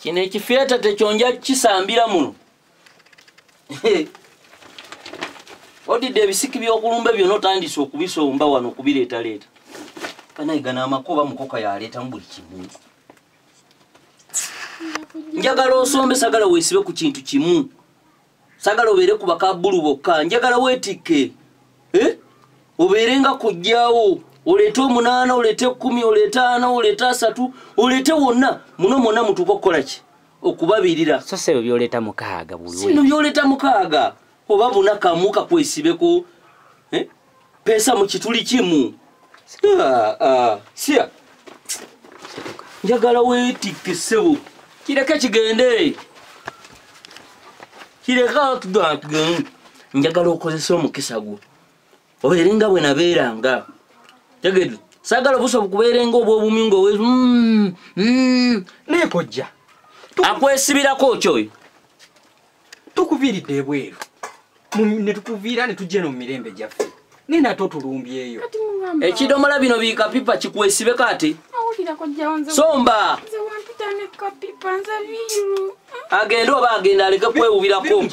Kino ekifeeta tekyonja kisambira muno. Odidde ebisiki by'okulumba byonna otandise okubisomba wano okubireetaleeta. Kanayigana amakuba mukoka yaleetamu buli kimu. Njagala osombe sagala weesibe ku kintu kimu. Sagala obeere ku bakabbulu bokka. Njagala weetikke. Obeerenga kujjaawo. Oleete 8, oleete 10, oleete 4, oleete 3, oleete wonna. Muno mwonna mutuuka okukola ki? Okubabirira. So sebo byoleta mukaaga buli. Sino byoleta mukaaga. Oba buna kamu kakwesibeko. Pesa mu kituli kimu. Sia. Njagala weetikke ssebo. Kireke kigende. Kireka tuganga. Njagala okozesa omukisa gwo. Obeerenga bwe nabeeranga. Tegedde. Sagala busobola kubeerenga obw'obumi ng'owe. Neekojja. Akwesibirako kyoyo. Tukuviiridde ebweru. Ne tukuviira ne tujja no mu mirembe gyaffe. Nina totulumbyeyo. Ekidomola bino biika pipa kikwesibe kati. Somba. Agende oba agende aleke kwewubirako.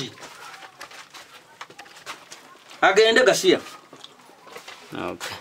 Agende Gasiya. Okay.